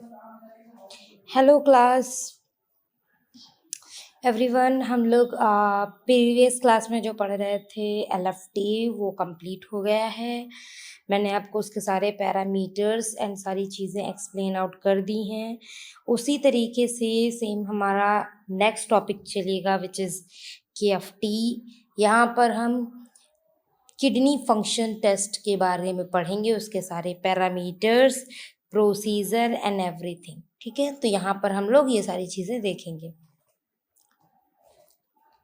Hello class everyone. हम लोग previous class में जो पढ़ रहे थे एलएफटी वो कंप्लीट हो गया है। मैंने आपको उसके सारे पैरामीटर्स एंड सारी चीज़ें एक्सप्लेन आउट कर दी हैं। उसी तरीके से सेम हमारा नेक्स्ट टॉपिक चलेगा विच इज़ केएफटी। यहाँ पर हम किडनी फंक्शन टेस्ट के बारे में पढ़ेंगे, उसके सारे पैरामीटर्स, प्रोसीजर एंड एवरीथिंग। ठीक है, तो यहाँ पर हम लोग ये सारी चीज़ें देखेंगे।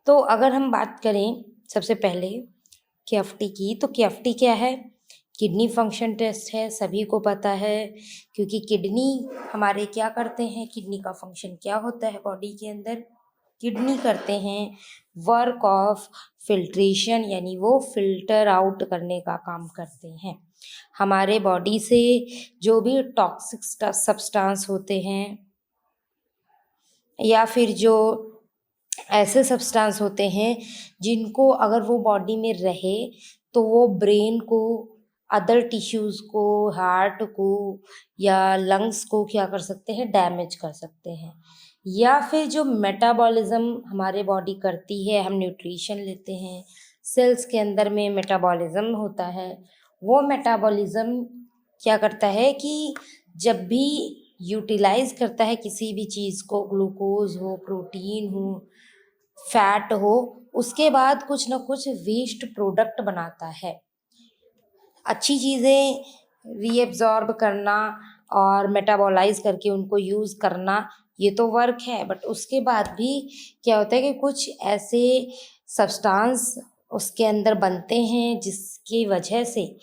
तो अगर हम बात करें सबसे पहले केएफटी की, तो केएफटी क्या है? किडनी फंक्शन टेस्ट है, सभी को पता है, क्योंकि किडनी हमारे क्या करते हैं, किडनी का फंक्शन क्या होता है बॉडी के अंदर? किडनी करते हैं वर्क ऑफ फिल्ट्रेशन, यानी वो फिल्टर आउट करने का काम करते हैं। हमारे बॉडी से जो भी टॉक्सिक सब्सटेंस होते हैं या फिर जो ऐसे सब्सटेंस होते हैं जिनको अगर वो बॉडी में रहे तो वो ब्रेन को, अदर टिश्यूज़ को, हार्ट को या लंग्स को क्या कर सकते हैं? डैमेज कर सकते हैं। या फिर जो मेटाबॉलिज्म हमारे बॉडी करती है, हम न्यूट्रिशन लेते हैं, सेल्स के अंदर में मेटाबॉलिज्म होता है। वो मेटाबॉलिज्म क्या करता है कि जब भी यूटिलाइज करता है किसी भी चीज़ को, ग्लूकोज हो, प्रोटीन हो, फैट हो, उसके बाद कुछ ना कुछ वेस्ट प्रोडक्ट बनाता है। अच्छी चीज़ें रीएब्जॉर्ब करना और मेटाबॉलाइज करके उनको यूज़ करना, ये तो वर्क है, बट उसके बाद भी क्या होता है कि कुछ ऐसे सब्सटेंस उसके अंदर बनते हैं जिसकी वजह से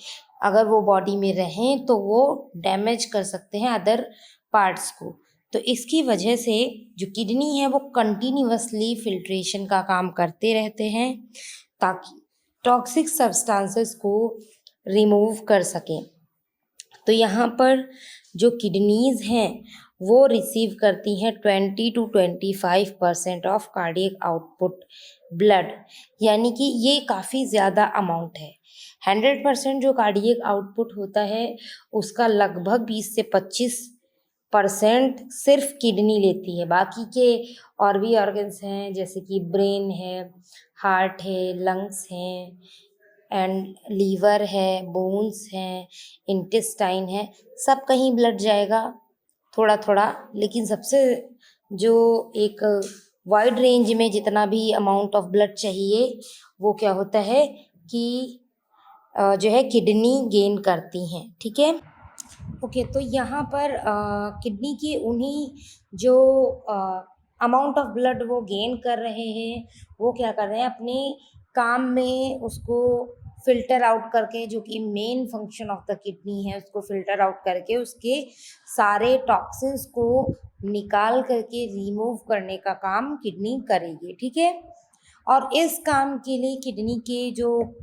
अगर वो बॉडी में रहें तो वो डैमेज कर सकते हैं अदर पार्ट्स को। तो इसकी वजह से जो किडनी है वो कंटिन्यूअसली फिल्ट्रेशन का काम करते रहते हैं ताकि टॉक्सिक सब्सटेंसेस को रिमूव कर सकें। तो यहाँ पर जो किडनीज़ हैं वो रिसीव करती हैं 20 to 25% of cardiac output blood, यानी कि ये काफ़ी ज़्यादा अमाउंट है। 100% जो कार्डियक आउटपुट होता है उसका लगभग 20 से 25% सिर्फ किडनी लेती है। बाकी के और भी ऑर्गन्स हैं जैसे कि ब्रेन है, हार्ट है, लंग्स हैं एंड लीवर है, बोन्स हैं, इंटेस्टाइन है, सब कहीं ब्लड जाएगा थोड़ा थोड़ा, लेकिन सबसे जो एक वाइड रेंज में जितना भी अमाउंट ऑफ ब्लड चाहिए वो क्या होता है कि जो है किडनी गेन करती हैं। ठीक है, ओके। तो यहाँ पर किडनी की उन्हीं जो अमाउंट ऑफ ब्लड वो गेन कर रहे हैं वो क्या कर रहे हैं, अपने काम में उसको फिल्टर आउट करके, जो कि main function of the kidney है, उसको फिल्टर आउट करके उसके सारे टॉक्सिन्स को निकाल करके रिमूव करने का काम किडनी करेगी। ठीक है, और इस काम के लिए किडनी के जो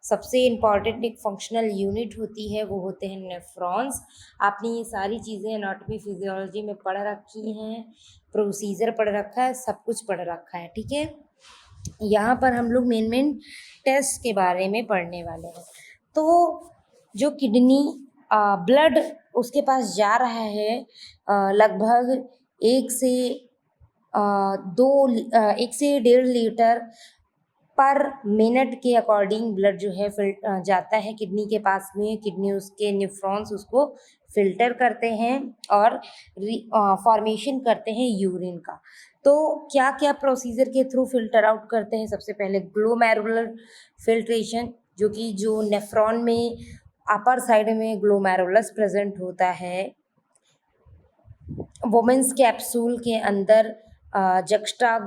सबसे इम्पॉर्टेंट एक फंक्शनल यूनिट होती है वो होते हैं नेफ्रॉन्स। आपने ये सारी चीज़ें एनाटॉमी फिजियोलॉजी में पढ़ रखी हैं, प्रोसीजर पढ़ रखा है, सब कुछ पढ़ रखा है। ठीक है, यहाँ पर हम लोग मेन टेस्ट के बारे में पढ़ने वाले हैं। तो जो किडनी ब्लड उसके पास जा रहा है लगभग 1 से 1.5 लीटर पर मिनट के अकॉर्डिंग ब्लड जो है जाता है किडनी के पास में। किडनी उसके न्यूफ्रॉन्स उसको फिल्टर करते हैं और फॉर्मेशन करते हैं यूरिन का। तो क्या क्या प्रोसीजर के थ्रू फिल्टर आउट करते हैं? सबसे पहले ग्लोमेरुलर फिल्ट्रेशन, जो कि जो नेफ्रॉन में अपर साइड में ग्लोमेरुलस प्रेजेंट होता है। वुमेन्स कैप्सूल के अंदर जक्स्टा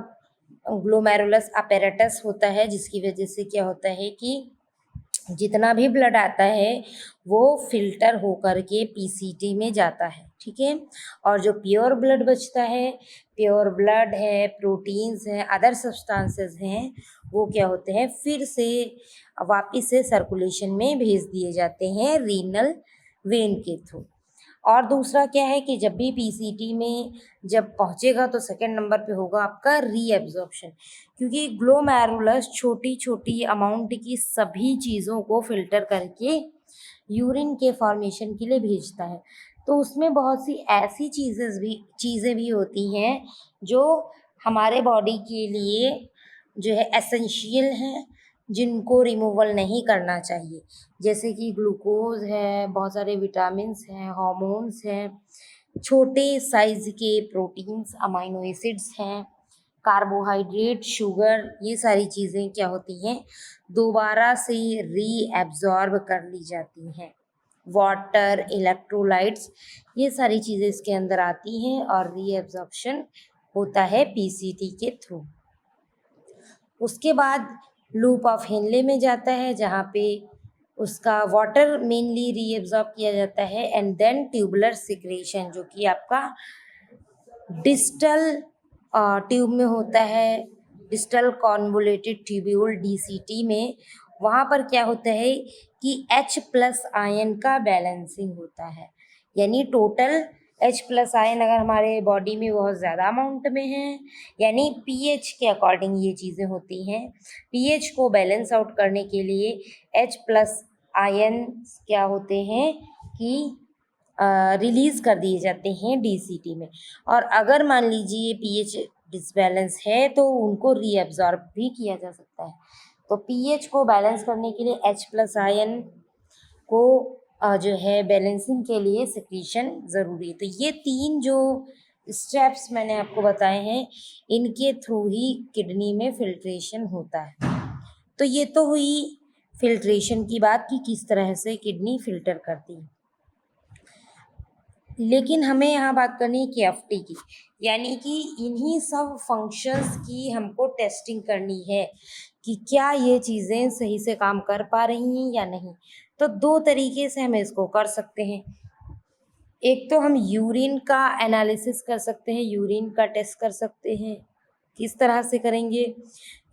ग्लोमेरुलस अपैरेटस होता है, जिसकी वजह से क्या होता है कि जितना भी ब्लड आता है वो फिल्टर होकर के पीसीटी में जाता है। ठीक है, और जो प्योर ब्लड बचता है, प्योर ब्लड है, प्रोटीन्स हैं, अदर सब्सटेंसेस हैं, वो क्या होते हैं, फिर से वापस से सर्कुलेशन में भेज दिए जाते हैं रीनल वेन के थ्रू। और दूसरा क्या है कि जब भी पीसीटी में जब पहुंचेगा तो सेकंड नंबर पे होगा आपका रीएब्जॉर्प्शन, क्योंकि ग्लोमेरुलस छोटी छोटी अमाउंट की सभी चीज़ों को फिल्टर करके यूरिन के फॉर्मेशन के लिए भेजता है। तो उसमें बहुत सी ऐसी चीज़ें भी होती हैं जो हमारे बॉडी के लिए जो है एसेंशियल हैं, जिनको रिमूवल नहीं करना चाहिए, जैसे कि ग्लूकोज है, बहुत सारे विटामिन्स हैं, हार्मोन्स हैं, छोटे साइज के प्रोटीन्स, अमाइनो एसिड्स हैं, कार्बोहाइड्रेट, शुगर, ये सारी चीज़ें क्या होती हैं, दोबारा से रीएब्जॉर्ब कर ली जाती हैं। वाटर, इलेक्ट्रोलाइट्स, ये सारी चीज़ें इसके अंदर आती हैं और रीएब्जॉर्प्शन होता है पीसीटी के थ्रू। उसके बाद लूप ऑफ हेनले में जाता है, जहाँ पे उसका वाटर मेनली रीएब्जॉर्ब किया जाता है, एंड देन ट्यूबुलर सिक्रेशन, जो कि आपका डिस्टल ट्यूब में होता है, डिस्टल कॉन्वोल्यूटेड ट्यूब्यूल डीसीटी में। वहाँ पर क्या होता है कि H+ आयन का बैलेंसिंग होता है, यानी टोटल H+ आयन अगर हमारे बॉडी में बहुत ज़्यादा अमाउंट में है, यानी पीएच के अकॉर्डिंग ये चीज़ें होती हैं। पीएच को बैलेंस आउट करने के लिए H+ आयन क्या होते हैं कि रिलीज़ कर दिए जाते हैं डीसीटी में, और अगर मान लीजिए पीएच डिसबैलेंस है तो उनको रीअब्जॉर्ब भी किया जा सकता है। तो पीएच को बैलेंस करने के लिए H+ आयन को जो है बैलेंसिंग के लिए सिक्रीशन ज़रूरी है। तो ये 3 जो स्टेप्स मैंने आपको बताए हैं, इनके थ्रू ही किडनी में फिल्ट्रेशन होता है। तो ये तो हुई फिल्ट्रेशन की बात कि किस तरह से किडनी फिल्टर करती है। लेकिन हमें यहाँ बात करनी है केएफटी की, यानी कि इन्हीं सब फंक्शंस की हमको टेस्टिंग करनी है कि क्या ये चीज़ें सही से काम कर पा रही हैं या नहीं। तो 2 तरीके से हम इसको कर सकते हैं। एक तो हम यूरिन का एनालिसिस कर सकते हैं, यूरिन का टेस्ट कर सकते हैं। किस तरह से करेंगे?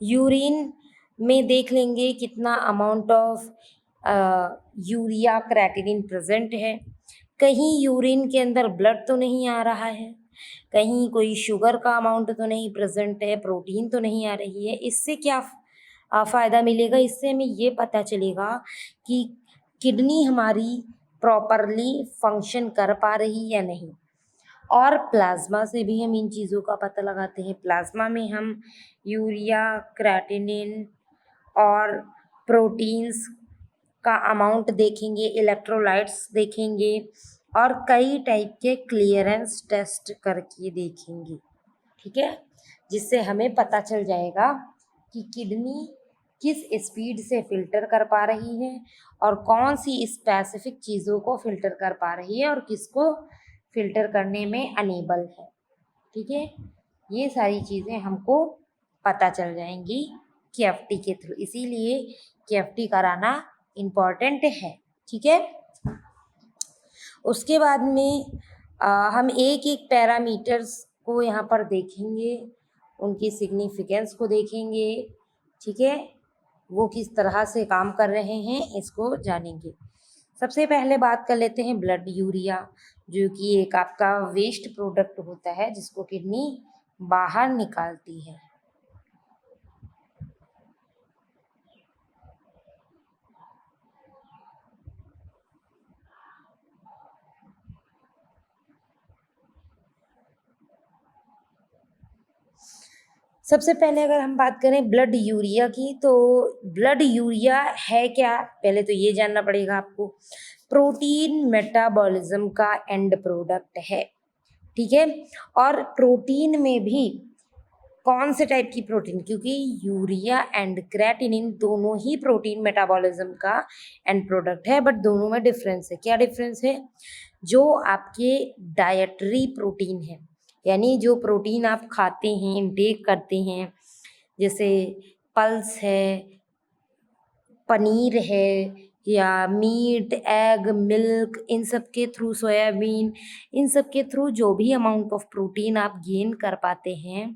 यूरिन में देख लेंगे कितना amount of urea creatinine present है, कहीं यूरिन के अंदर ब्लड तो नहीं आ रहा है, कहीं कोई शुगर का अमाउंट तो नहीं प्रेजेंट है, प्रोटीन तो नहीं आ रही है। इससे क्या फ़ायदा मिलेगा? इससे हमें ये पता चलेगा कि किडनी हमारी प्रॉपरली फंक्शन कर पा रही या नहीं। और प्लाज्मा से भी हम इन चीज़ों का पता लगाते हैं। प्लाज्मा में हम यूरिया, क्रेटिनिन और प्रोटीन्स का अमाउंट देखेंगे, इलेक्ट्रोलाइट्स देखेंगे और कई टाइप के क्लियरेंस टेस्ट करके देखेंगे, ठीक है, जिससे हमें पता चल जाएगा कि किडनी किस स्पीड से फिल्टर कर पा रही है और कौन सी स्पेसिफिक चीज़ों को फिल्टर कर पा रही है और किसको फिल्टर करने में अनेबल है, ठीक है। ये सारी चीज़ें हमको पता चल जाएंगी केएफटी के थ्रू, इसीलिए केएफटी कराना इम्पॉर्टेंट है, ठीक है। उसके बाद में हम एक एक पैरामीटर्स को यहाँ पर देखेंगे, उनकी सिग्निफिकेंस को देखेंगे, ठीक है, वो किस तरह से काम कर रहे हैं इसको जानेंगे। सबसे पहले बात कर लेते हैं ब्लड यूरिया, जो कि एक आपका वेस्ट प्रोडक्ट होता है जिसको किडनी बाहर निकालती है। सबसे पहले अगर हम बात करें ब्लड यूरिया की, तो ब्लड यूरिया है क्या, पहले तो ये जानना पड़ेगा आपको। प्रोटीन मेटाबॉलिज्म का एंड प्रोडक्ट है, ठीक है। और प्रोटीन में भी कौन से टाइप की प्रोटीन, क्योंकि यूरिया एंड क्रेटिनिन दोनों ही प्रोटीन मेटाबॉलिज्म का एंड प्रोडक्ट है, बट दोनों में डिफरेंस है। क्या डिफरेंस है? जो आपके डाइटरी प्रोटीन है, यानी जो प्रोटीन आप खाते हैं, इनटेक करते हैं, जैसे पल्स है, पनीर है, या मीट, एग, मिल्क, इन सब के थ्रू, सोयाबीन, इन सब के थ्रू जो भी अमाउंट ऑफ प्रोटीन आप गेन कर पाते हैं,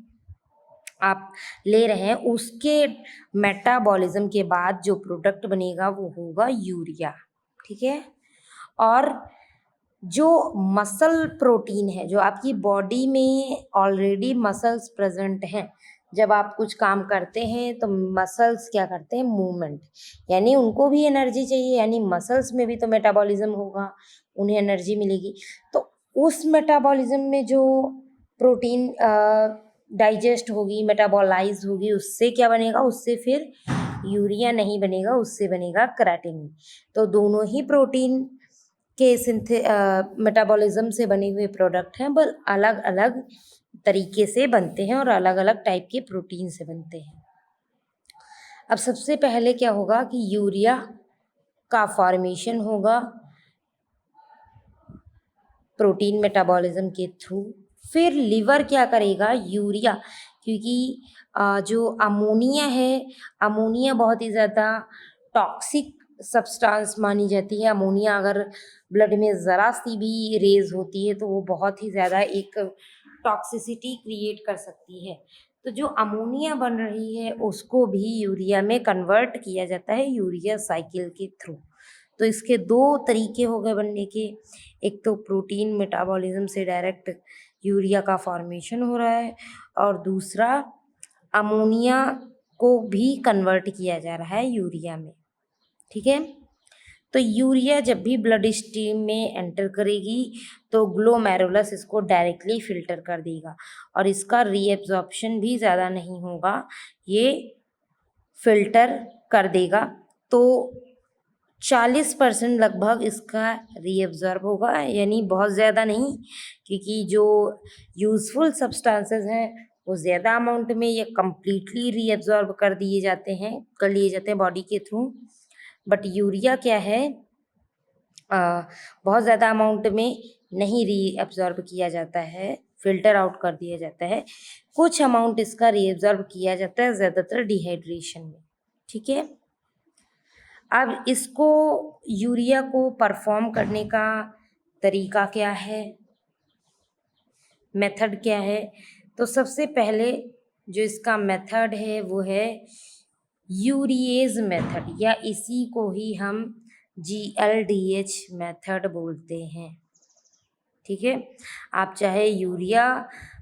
आप ले रहे हैं, उसके मेटाबॉलिज्म के बाद जो प्रोडक्ट बनेगा वो होगा यूरिया, ठीक है। और जो मसल प्रोटीन है, जो आपकी बॉडी में ऑलरेडी मसल्स प्रेजेंट हैं, जब आप कुछ काम करते हैं तो मसल्स क्या करते हैं, मूवमेंट, यानी उनको भी एनर्जी चाहिए, यानी मसल्स में भी तो मेटाबॉलिज्म होगा, उन्हें एनर्जी मिलेगी। तो उस मेटाबॉलिज्म में जो प्रोटीन डाइजेस्ट होगी, मेटाबॉलाइज होगी, उससे क्या बनेगा, उससे फिर यूरिया नहीं बनेगा, उससे बनेगा केराटिन। तो दोनों ही प्रोटीन के मेटाबॉलिज्म से बने हुए प्रोडक्ट हैं, बस अलग अलग तरीके से बनते हैं और अलग अलग टाइप के प्रोटीन से बनते हैं। अब सबसे पहले क्या होगा कि यूरिया का फॉर्मेशन होगा प्रोटीन मेटाबॉलिज्म के थ्रू। फिर लिवर क्या करेगा, यूरिया, क्योंकि जो अमोनिया है, अमोनिया बहुत ही ज़्यादा टॉक्सिक सब्सटेंस मानी जाती है। अमोनिया अगर ब्लड में ज़रा सी भी रेज होती है तो वो बहुत ही ज़्यादा एक टॉक्सिसिटी क्रिएट कर सकती है। तो जो अमोनिया बन रही है उसको भी यूरिया में कन्वर्ट किया जाता है यूरिया साइकिल के थ्रू। तो इसके दो तरीके हो गए बनने के, एक तो प्रोटीन मेटाबॉलिज्म से डायरेक्ट यूरिया का फॉर्मेशन हो रहा है, और दूसरा अमोनिया को भी कन्वर्ट किया जा रहा है यूरिया में। ठीक है, तो यूरिया जब भी ब्लड स्ट्रीम में एंटर करेगी तो ग्लोमेरुलस इसको डायरेक्टली फिल्टर कर देगा, और इसका रीएब्जॉर्प्शन भी ज़्यादा नहीं होगा, ये फिल्टर कर देगा। तो 40% लगभग इसका रीअब्जॉर्ब होगा, यानी बहुत ज़्यादा नहीं, क्योंकि जो यूज़फुल सब्सटेंसेस हैं वो ज़्यादा अमाउंट में या कम्प्लीटली रीअब्जॉर्ब कर लिए जाते हैं बॉडी के थ्रू। बट यूरिया क्या है, बहुत ज़्यादा अमाउंट में नहीं रीअब्जॉर्ब किया जाता है, फिल्टर आउट कर दिया जाता है। कुछ अमाउंट इसका रीअब्जॉर्ब किया जाता है, ज़्यादातर डिहाइड्रेशन में। ठीक है, अब इसको यूरिया को परफॉर्म करने का तरीका क्या है, मेथड क्या है, तो सबसे पहले जो इसका मेथड है वो है यूरिएज मेथड, या इसी को ही हम GLDH मेथड बोलते हैं। ठीक है, आप चाहे यूरिया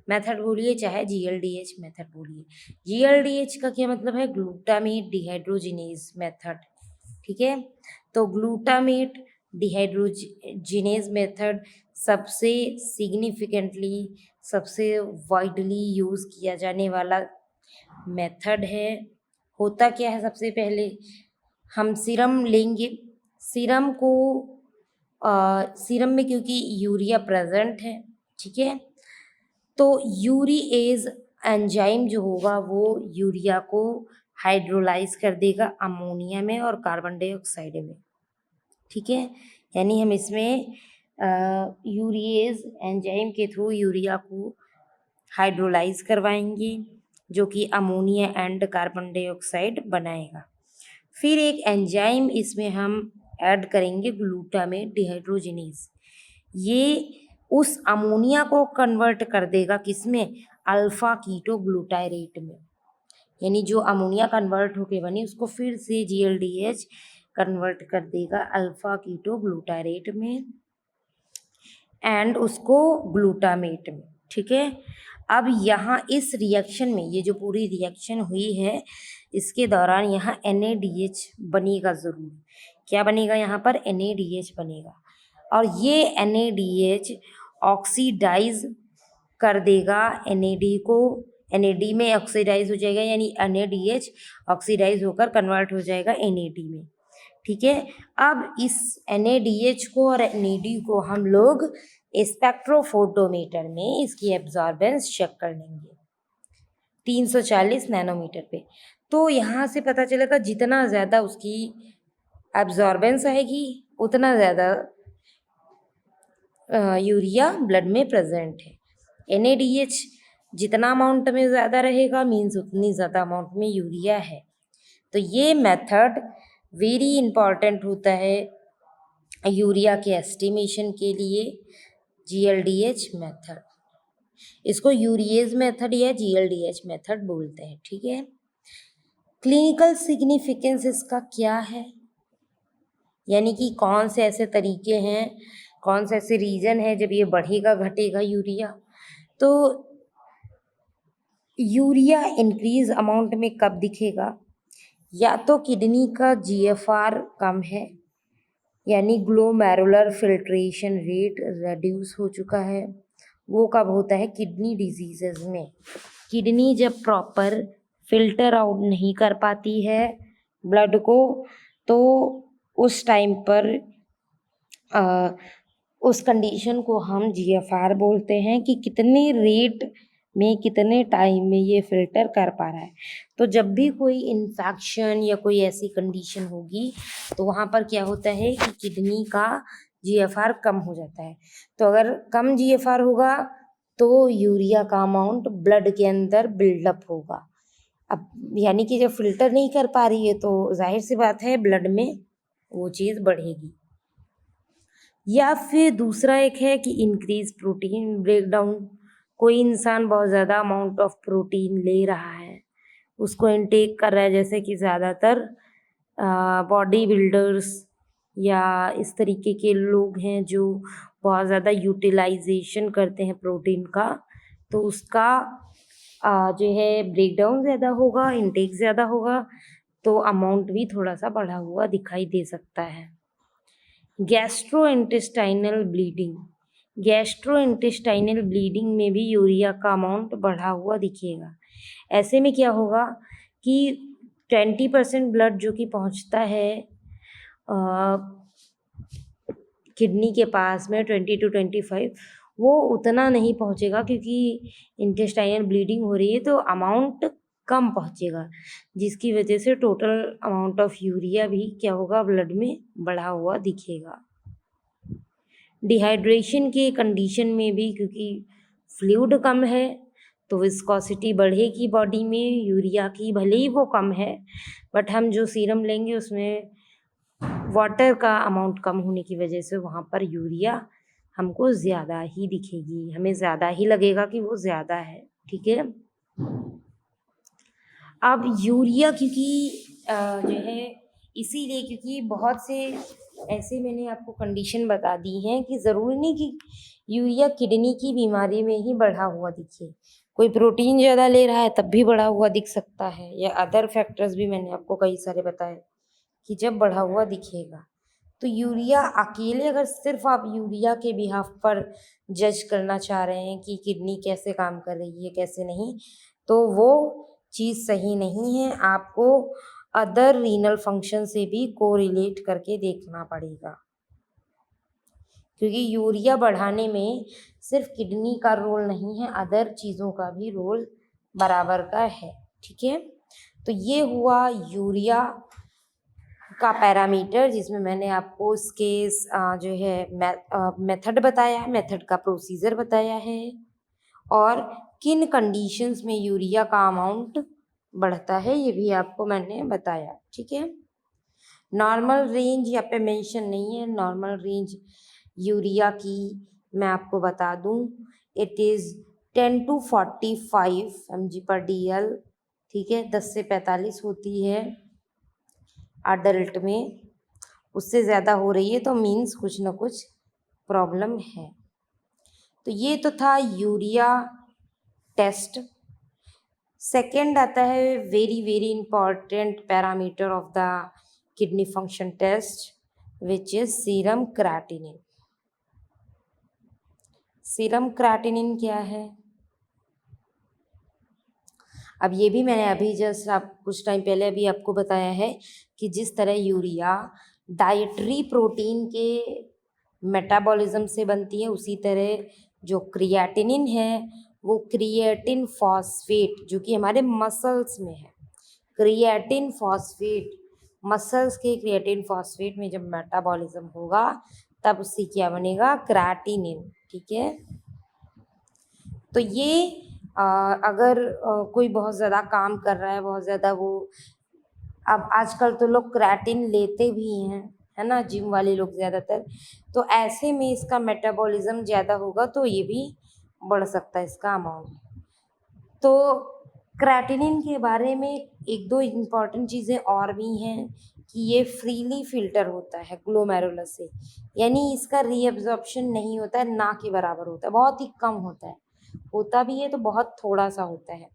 मेथड बोलिए चाहे GLDH मेथड बोलिए। GLDH का क्या मतलब है, ग्लूटामेट डिहाइड्रोजिनेज मेथड। ठीक है, तो ग्लूटामेट डिहाइड्रोजिनेज मेथड सबसे सिग्निफिकेंटली, सबसे वाइडली यूज़ किया जाने वाला मेथड है। होता क्या है, सबसे पहले हम सीरम लेंगे, सीरम को सीरम में क्योंकि यूरिया प्रेजेंट है, ठीक है, तो यूरिएज एंजाइम जो होगा वो यूरिया को हाइड्रोलाइज कर देगा अमोनिया में और कार्बन डाइऑक्साइड में। ठीक है, यानी हम इसमें यूरिएज एंजाइम के थ्रू यूरिया को हाइड्रोलाइज करवाएंगे, जो कि अमोनिया एंड कार्बन डाइऑक्साइड बनाएगा। फिर एक एंजाइम इसमें हम ऐड करेंगे, ग्लूटामेट डिहाइड्रोजिनेज। ये उस अमोनिया को कन्वर्ट कर देगा किसमें, अल्फा कीटो ग्लूटारेट में, यानी जो अमोनिया कन्वर्ट होके बनी उसको फिर से GLDH कन्वर्ट कर देगा अल्फा कीटो ग्लूटारेट में एंड उसको ग्लूटामेट में। ठीक है, अब यहाँ इस रिएक्शन में, ये जो पूरी रिएक्शन हुई है इसके दौरान यहाँ NADH बनेगा ज़रूर। क्या बनेगा यहाँ पर, NADH बनेगा, और ये NADH ऑक्सीडाइज कर देगा NAD को, NAD में ऑक्सीडाइज हो जाएगा, यानी NADH ऑक्सीडाइज होकर कन्वर्ट हो जाएगा NAD में। ठीक है, अब इस NADH को और NAD को हम लोग स्पेक्ट्रोफोटोमीटर में इसकी एब्जॉर्बेंस चेक कर लेंगे 340 नैनोमीटर पे। तो यहाँ से पता चलेगा जितना ज़्यादा उसकी एब्जॉर्बेंस आएगी उतना ज़्यादा यूरिया ब्लड में प्रेजेंट है। NADH जितना अमाउंट में ज़्यादा रहेगा मीन्स उतनी ज़्यादा अमाउंट में यूरिया है। तो ये मेथड वेरी इम्पॉर्टेंट होता है यूरिया के एस्टिमेशन के लिए, GLDH मेथड। इसको यूरिएज मेथड या GLDH मेथड बोलते हैं। ठीक है, क्लिनिकल सिग्निफिकेंस इसका क्या है, यानी कि कौन से ऐसे तरीके हैं, कौन से ऐसे रीजन है जब ये बढ़ेगा घटेगा यूरिया। तो यूरिया इंक्रीज अमाउंट में कब दिखेगा? या तो किडनी का जीएफआर कम है, यानी ग्लोमेरुलर फिल्ट्रेशन रेट रेड्यूस हो चुका है। वो कब होता है? किडनी डिजीजेज में। किडनी जब प्रॉपर फिल्टर आउट नहीं कर पाती है ब्लड को, तो उस टाइम पर उस कंडीशन को हम जीएफआर बोलते हैं कि कितने रेट में कितने टाइम में ये फिल्टर कर पा रहा है। तो जब भी कोई इन्फेक्शन या कोई ऐसी कंडीशन होगी तो वहाँ पर क्या होता है कि किडनी का जीएफआर कम हो जाता है। तो अगर कम जीएफआर होगा तो यूरिया का अमाउंट ब्लड के अंदर बिल्डअप होगा। अब यानी कि जब फिल्टर नहीं कर पा रही है तो जाहिर सी बात है ब्लड में वो चीज़ बढ़ेगी। या फिर दूसरा एक है कि इंक्रीज प्रोटीन ब्रेकडाउन। कोई इंसान बहुत ज़्यादा अमाउंट ऑफ प्रोटीन ले रहा है, उसको इनटेक कर रहा है, जैसे कि ज़्यादातर बॉडी बिल्डर्स या इस तरीके के लोग हैं जो बहुत ज़्यादा यूटिलाइजेशन करते हैं प्रोटीन का, तो उसका जो है ब्रेकडाउन ज़्यादा होगा, इनटेक ज़्यादा होगा, तो अमाउंट भी थोड़ा सा बढ़ा हुआ दिखाई दे सकता है। Gastrointestinal bleeding. गैस्ट्रोइंटेस्टाइनल ब्लीडिंग में भी यूरिया का अमाउंट बढ़ा हुआ दिखेगा। ऐसे में क्या होगा कि 20% ब्लड जो कि पहुंचता है किडनी के पास में 20 to 25, वो उतना नहीं पहुंचेगा क्योंकि इंटेस्टाइनल ब्लीडिंग हो रही है, तो अमाउंट कम पहुंचेगा, जिसकी वजह से टोटल अमाउंट ऑफ यूरिया भी क्या होगा, ब्लड में बढ़ा हुआ दिखेगा। डिहाइड्रेशन के कंडीशन में भी क्योंकि फ्लूइड कम है तो विस्कोसिटी बढ़ेगी बॉडी में यूरिया की, भले ही वो कम है बट हम जो सीरम लेंगे उसमें वाटर का अमाउंट कम होने की वजह से वहाँ पर यूरिया हमको ज़्यादा ही दिखेगी, हमें ज़्यादा ही लगेगा कि वो ज़्यादा है। ठीक है। अब यूरिया क्योंकि जो है इसीलिए क्योंकि बहुत से ऐसे मैंने आपको कंडीशन बता दी हैं कि ज़रूरी नहीं कि यूरिया किडनी की बीमारी में ही बढ़ा हुआ दिखे, कोई प्रोटीन ज़्यादा ले रहा है तब भी बढ़ा हुआ दिख सकता है, या अदर फैक्टर्स भी मैंने आपको कई सारे बताए कि जब बढ़ा हुआ दिखेगा। तो यूरिया अकेले, अगर सिर्फ आप यूरिया के बिहाफ पर जज करना चाह रहे हैं कि किडनी कैसे काम कर रही है कैसे नहीं, तो वो चीज़ सही नहीं है। आपको अदर रीनल फंक्शन से भी कोरिलेट करके देखना पड़ेगा, क्योंकि यूरिया बढ़ाने में सिर्फ किडनी का रोल नहीं है, अदर चीज़ों का भी रोल बराबर का है। ठीक है। तो ये हुआ यूरिया का पैरामीटर, जिसमें मैंने आपको इसके जो है मेथड बताया, मेथड का प्रोसीजर बताया है, और किन कंडीशंस में यूरिया का अमाउंट बढ़ता है ये भी आपको मैंने बताया। ठीक है। नॉर्मल रेंज यहाँ पे मेंशन नहीं है, नॉर्मल रेंज यूरिया की मैं आपको बता दूं, इट इज़ 10 to 45 mg/dl। ठीक है। 10 से 45 होती है अडल्ट में, उससे ज़्यादा हो रही है तो मीन्स कुछ ना कुछ प्रॉब्लम है। तो ये तो था यूरिया टेस्ट। सेकेंड आता है very very important parameter of the kidney function test, which is serum creatinine. Serum creatinine क्या है? अब ये भी मैंने अभी जस्ट आप कुछ टाइम पहले अभी आपको बताया है कि जिस तरह यूरिया डाइटरी प्रोटीन के मेटाबॉलिज्म से बनती है, उसी तरह जो क्रिएटिनिन है वो क्रिएटिन फॉस्फेट जो कि हमारे मसल्स में है, क्रिएटिन फॉस्फेट, मसल्स के क्रिएटिन फॉस्फेट में जब मेटाबॉलिज्म होगा तब उससे क्या बनेगा? क्रेटिनिन। ठीक है। तो ये अगर कोई बहुत ज़्यादा काम कर रहा है, बहुत ज़्यादा वो, अब आजकल तो लोग क्रेटिन लेते भी हैं, है ना, जिम वाले लोग ज़्यादातर, तो ऐसे में इसका मेटाबॉलिज्म ज़्यादा होगा तो ये भी बढ़ सकता है इसका अमाउंट। तो क्रेटिनिन के बारे में एक दो इम्पॉर्टेंट चीज़ें और भी हैं कि ये फ्रीली फिल्टर होता है ग्लोमेरुलस से, यानी इसका रीअब्जॉर्प्शन नहीं होता है, ना के बराबर होता है, बहुत ही कम होता है, होता भी है तो बहुत थोड़ा सा होता है।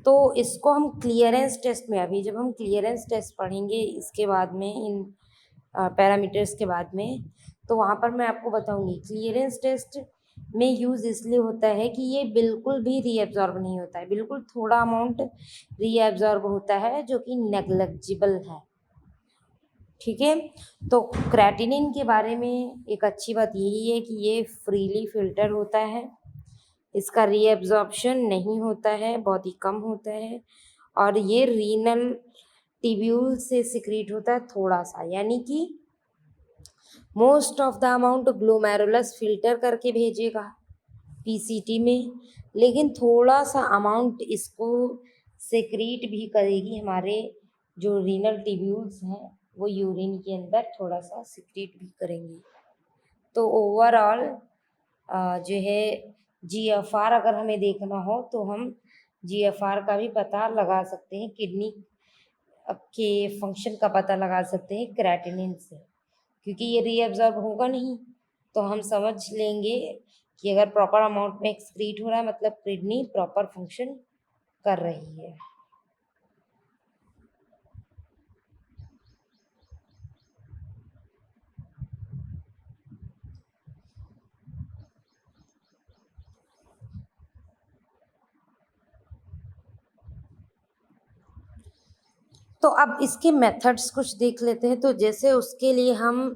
तो इसको हम क्लियरेंस टेस्ट में, अभी जब हम क्लियरेंस टेस्ट पढ़ेंगे इसके बाद में, इन पैरामीटर्स के बाद में, तो वहाँ पर मैं आपको बताऊंगी। क्लियरेंस टेस्ट में यूज़ इसलिए होता है कि ये बिल्कुल भी रीएब्जॉर्ब नहीं होता है, बिल्कुल थोड़ा अमाउंट रीएब्जॉर्ब होता है जो कि नेग्लिजिबल है। ठीक है, तो क्रेटिनिन के बारे में एक अच्छी बात यही है कि ये फ्रीली फिल्टर होता है, इसका रीएब्जॉर्प्शन नहीं होता है, बहुत ही कम होता है, और ये रीनल टिब्यूल से सिक्रीट होता है थोड़ा सा, यानी कि most of the amount glomerulus filter करके भेजेगा पीसीटी में, लेकिन थोड़ा सा अमाउंट इसको सिक्रीट भी करेगी, हमारे जो रीनल टिब्यूल्स हैं वो यूरिन के अंदर थोड़ा सा सिक्रीट भी करेंगी। तो ओवरऑल जो है जीएफआर अगर हमें देखना हो तो हम जीएफआर का भी पता लगा सकते हैं, किडनी के फंक्शन का पता लगा सकते हैं क्रेटिनिन से, क्योंकि ये रीअब्जॉर्ब होगा नहीं, तो हम समझ लेंगे कि अगर प्रॉपर अमाउंट में एक्सक्रीट हो रहा है मतलब किडनी प्रॉपर फंक्शन कर रही है। तो अब इसके मेथड्स कुछ देख लेते हैं। तो जैसे उसके लिए हम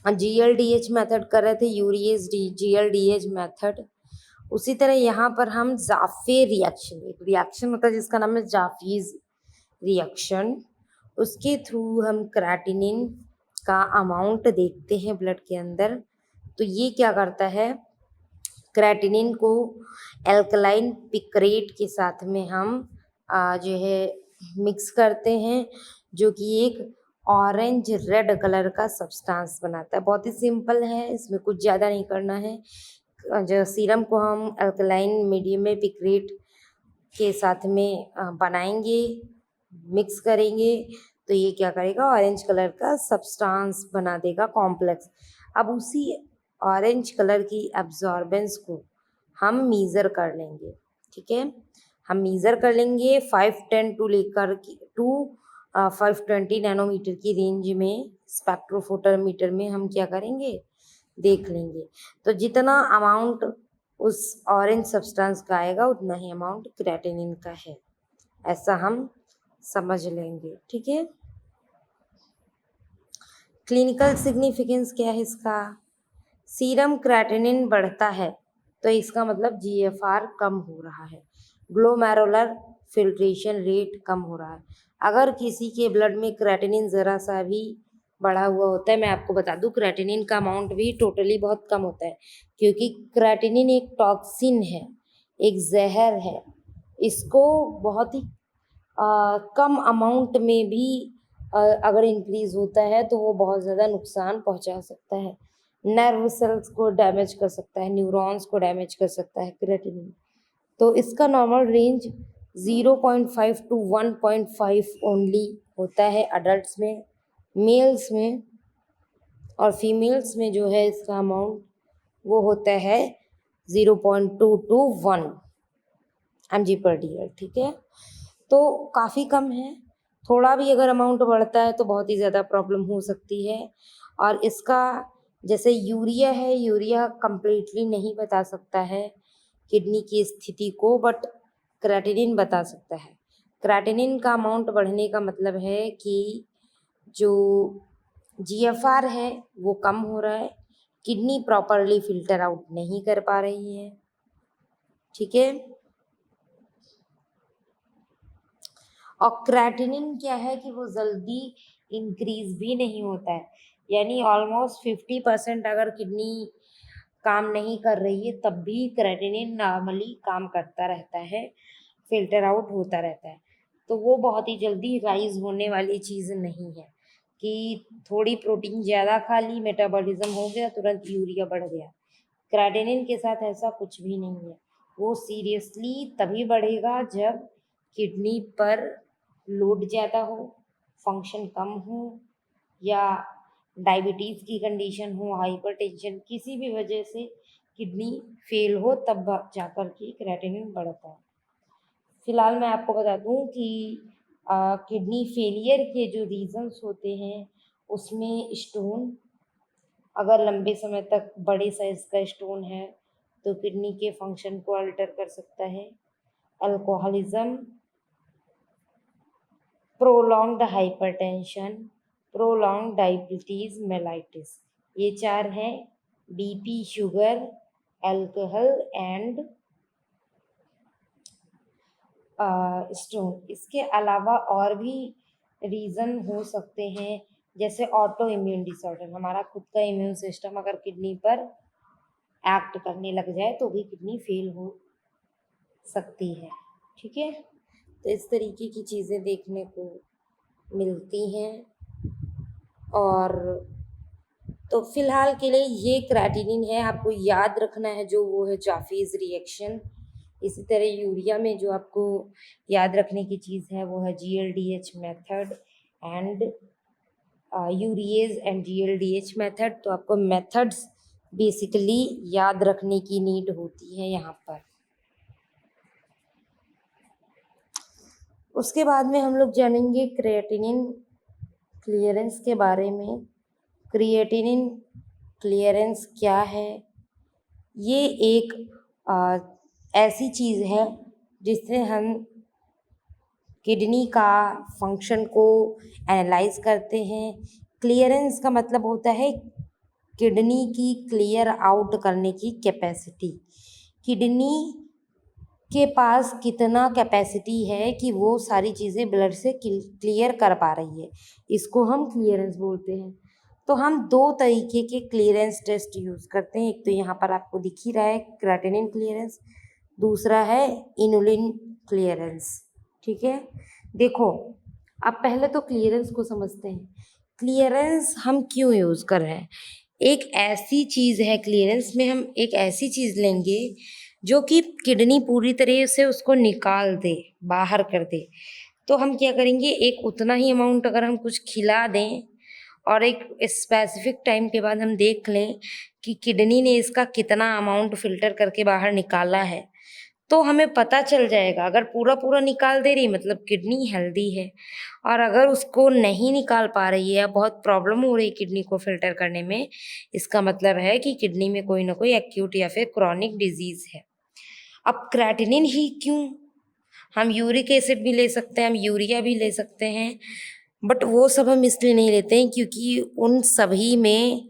जीएलडीएच मेथड कर रहे थे, यूरिएज जीएलडीएच मेथड, उसी तरह यहाँ पर हम जाफे रिएक्शन, एक रिएक्शन होता है जिसका नाम है जाफीज रिएक्शन, उसके थ्रू हम क्रेटिनिन का अमाउंट देखते हैं ब्लड के अंदर। तो ये क्या करता है, क्रेटिनिन को एल्कलाइन पिक्रेट के साथ में हम जो है मिक्स करते हैं, जो कि एक ऑरेंज रेड कलर का सब्सटेंस बनाता है। बहुत ही सिंपल है, इसमें कुछ ज़्यादा नहीं करना है। जो सीरम को हम अल्कलाइन मीडियम में पिक्रेट के साथ में बनाएंगे, मिक्स करेंगे, तो ये क्या करेगा, ऑरेंज कलर का सब्सटेंस बना देगा कॉम्प्लेक्स। अब उसी ऑरेंज कलर की एब्जॉर्बेंस को हम मीज़र कर लेंगे। ठीक है, हम मीज़र कर लेंगे 510 टू लेकर टू 520 नैनोमीटर की रेंज में, स्पेक्ट्रोफोटोमीटर में हम क्या करेंगे, देख लेंगे। तो जितना अमाउंट उस ऑरेंज सब्सटेंस का आएगा उतना ही अमाउंट क्रेटिनिन का है, ऐसा हम समझ लेंगे। ठीक है, क्लिनिकल सिग्निफिकेंस क्या है इसका, सीरम क्रेटिनिन बढ़ता है तो इसका मतलब जीएफआर कम हो रहा है, ग्लोमेरुलर फिल्ट्रेशन रेट कम हो रहा है। अगर किसी के ब्लड में क्रेटिनिन ज़रा सा भी बढ़ा हुआ होता है, मैं आपको बता दूं क्रेटिनिन का अमाउंट भी टोटली बहुत कम होता है, क्योंकि क्रेटिनिन एक टॉक्सिन है, एक जहर है। इसको बहुत ही कम अमाउंट में भी अगर इंक्रीज होता है तो वो बहुत ज़्यादा नुकसान पहुंचा सकता है, नर्व सेल्स को डैमेज कर सकता है, न्यूरॉन्स को डैमेज कर सकता है क्रेटिनिन। तो इसका नॉर्मल रेंज 0.5 टू 1.5 ओनली होता है अडल्ट्स में, मेल्स में, और फीमेल्स में जो है इसका अमाउंट वो होता है 0.2 टू 1 mg/dl। ठीक है, तो काफ़ी कम है, थोड़ा भी अगर अमाउंट बढ़ता है तो बहुत ही ज़्यादा प्रॉब्लम हो सकती है। और इसका जैसे यूरिया है, यूरिया कंप्लीटली नहीं बता सकता है किडनी की स्थिति को, बट क्रेटिनिन बता सकता है। क्रेटिनिन का अमाउंट बढ़ने का मतलब है कि जो जीएफआर है वो कम हो रहा है, किडनी प्रॉपरली फिल्टर आउट नहीं कर पा रही है। ठीक है, और क्रेटिनिन क्या है कि वो जल्दी इंक्रीज भी नहीं होता है, यानी ऑलमोस्ट 50% अगर किडनी काम नहीं कर रही है तब भी क्रेटिनिन नॉर्मली काम करता रहता है, फिल्टर आउट होता रहता है। तो वो बहुत ही जल्दी राइज होने वाली चीज़ नहीं है कि थोड़ी प्रोटीन ज़्यादा खा ली, मेटाबॉलिज्म हो गया, तुरंत यूरिया बढ़ गया। क्रेटिनिन के साथ ऐसा कुछ भी नहीं है, वो सीरियसली तभी बढ़ेगा जब किडनी पर लोड ज़्यादा हो, फंक्शन कम हो, या डायबिटीज़ की कंडीशन हो, हाइपरटेंशन, किसी भी वजह से किडनी फेल हो, तब जाकर के क्रेटिनिन बढ़ता है। फिलहाल मैं आपको बता दूं कि किडनी फेलियर के जो रीजंस होते हैं उसमें स्टोन, अगर लंबे समय तक बड़े साइज का स्टोन है तो किडनी के फंक्शन को अल्टर कर सकता है। Alcoholism, prolonged hypertension, prolonged diabetes mellitus, ये 4 हैं। BP, sugar, alcohol and stone. इसके अलावा और भी रीज़न हो सकते हैं, जैसे ऑटो इम्यून डिसऑर्डर, हमारा खुद का इम्यून सिस्टम अगर किडनी पर एक्ट करने लग जाए तो भी किडनी फेल हो सकती है। ठीक है, तो इस तरीके की चीज़ें देखने को मिलती हैं। और तो फिलहाल के लिए ये क्रेटिनिन है, आपको याद रखना है जो वो है जाफीज रिएक्शन। इसी तरह यूरिया में जो आपको याद रखने की चीज़ है वो है GLDH method and urease and GLDH method. तो आपको मेथड्स बेसिकली याद रखने की नीड होती है यहाँ पर। उसके बाद में हम लोग जानेंगे क्रिएटिनिन क्लियरेंस के बारे में। क्रिएटिनिन क्लियरेंस क्या है? ये एक ऐसी चीज़ है जिससे हम किडनी का फंक्शन को एनालाइज करते हैं। क्लियरेंस का मतलब होता है किडनी की क्लियर आउट करने की कैपेसिटी। किडनी के पास कितना कैपेसिटी है कि वो सारी चीज़ें ब्लड से क्लियर कर पा रही है, इसको हम क्लियरेंस बोलते हैं। तो हम 2 तरीके के क्लियरेंस टेस्ट यूज़ करते हैं। एक तो यहाँ पर आपको दिख ही रहा है क्रेटिनिन क्लियरेंस, दूसरा है इनुलिन क्लियरेंस। ठीक है, देखो अब पहले तो क्लियरेंस को समझते हैं। क्लियरेंस हम क्यों यूज़ कर रहे हैं? एक ऐसी चीज़ है, क्लियरेंस में हम एक ऐसी चीज़ लेंगे जो कि किडनी पूरी तरह से उसको निकाल दे, बाहर कर दे। तो हम क्या करेंगे, एक उतना ही अमाउंट अगर हम कुछ खिला दें और एक स्पेसिफिक टाइम के बाद हम देख लें कि किडनी ने इसका कितना अमाउंट फिल्टर करके बाहर निकाला है, तो हमें पता चल जाएगा। अगर पूरा पूरा निकाल दे रही मतलब किडनी हेल्दी है, और अगर उसको नहीं निकाल पा रही है या बहुत प्रॉब्लम हो रही है किडनी को फिल्टर करने में, इसका मतलब है कि किडनी में कोई ना कोई एक्यूट या फिर क्रॉनिक डिजीज है। अब क्रेटिनिन ही क्यों? हम यूरिक एसिड भी ले सकते हैं, हम यूरिया भी ले सकते हैं, बट वो सब हम इसलिए नहीं लेते हैं क्योंकि उन सभी में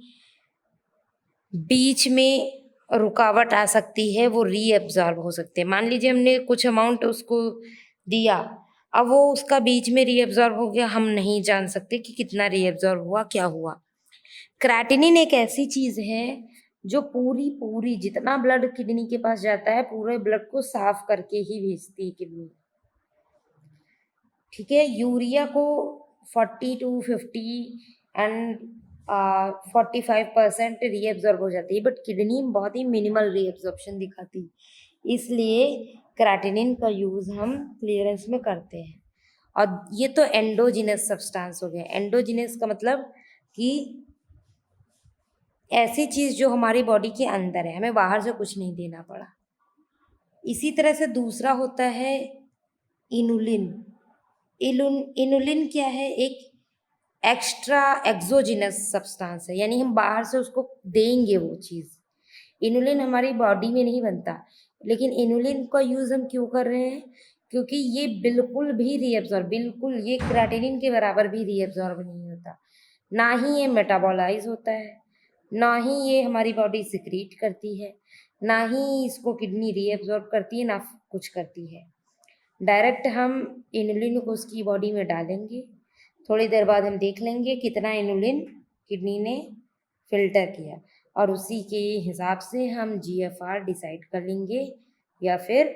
बीच में रुकावट आ सकती है, वो रीअब्जॉर्ब हो सकते हैं। मान लीजिए हमने कुछ अमाउंट उसको दिया, अब वो उसका बीच में रीअब्जॉर्ब हो गया, हम नहीं जान सकते कि कितना रीअब्जॉर्ब हुआ, क्या हुआ। क्रेटिनिन एक ऐसी चीज है जो पूरी पूरी जितना ब्लड किडनी के पास जाता है पूरे ब्लड को साफ करके ही भेजती है किडनी। ठीक है, यूरिया को 40 to 50 एंड 45% रीएब्जॉर्ब हो जाती है, बट किडनी बहुत ही मिनिमल रीएब्जॉर्प्शन दिखाती है। इसलिए क्रेटिनिन का यूज़ हम क्लियरेंस में करते हैं। और ये तो एंडोजिनस सब्सटेंस हो गया। एंडोजिनस का मतलब कि ऐसी चीज़ जो हमारी बॉडी के अंदर है, हमें बाहर से कुछ नहीं देना पड़ा। इसी तरह से दूसरा होता है इनुलिन। इनुलिन क्या है? एक एक्स्ट्रा एक्सोजिनस सब्सटेंस है, यानी हम बाहर से उसको देंगे वो चीज़। इनुलिन हमारी बॉडी में नहीं बनता, लेकिन इनुलिन का यूज़ हम क्यों कर रहे हैं? क्योंकि ये बिल्कुल भी रीअब्जॉर्ब, बिल्कुल ये क्रेटिनिन के बराबर भी रीअब्जॉर्ब नहीं होता, ना ही ये मेटाबॉलाइज होता है, ना ही ये हमारी बॉडी सिक्रीट करती है, ना ही इसको किडनी रीअब्जॉर्ब करती है, ना कुछ करती है। डायरेक्ट हम इनुलिन को उसकी बॉडी में डालेंगे, थोड़ी देर बाद हम देख लेंगे कितना इनुलिन किडनी ने फिल्टर किया, और उसी के हिसाब से हम GFR डिसाइड कर लेंगे या फिर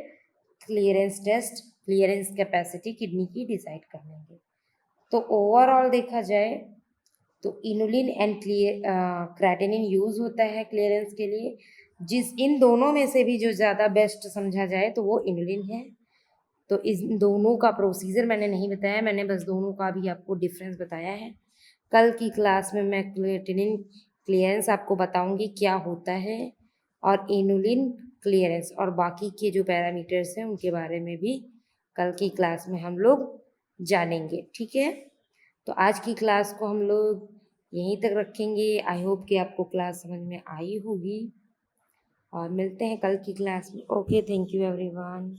clearance test, clearance capacity kidney की डिसाइड कर लेंगे। तो ओवरऑल देखा जाए तो इनुलिन एंड क्रेटिनिन यूज़ होता है क्लियरेंस के लिए। इन दोनों में से भी जो ज़्यादा बेस्ट समझा जाए तो वो इनुलिन है। तो इस दोनों का प्रोसीजर मैंने नहीं बताया, मैंने बस दोनों का भी आपको डिफरेंस बताया है। कल की क्लास में मैं क्रिएटिनिन क्लियरेंस आपको बताऊंगी क्या होता है, और इनुलिन क्लियरेंस और बाकी के जो पैरामीटर्स हैं उनके बारे में भी कल की क्लास में हम लोग जानेंगे। ठीक है, तो आज की क्लास को हम लोग यहीं तक रखेंगे। आई होप कि आपको क्लास समझ में आई होगी और मिलते हैं कल की क्लास में। Okay, thank you everyone.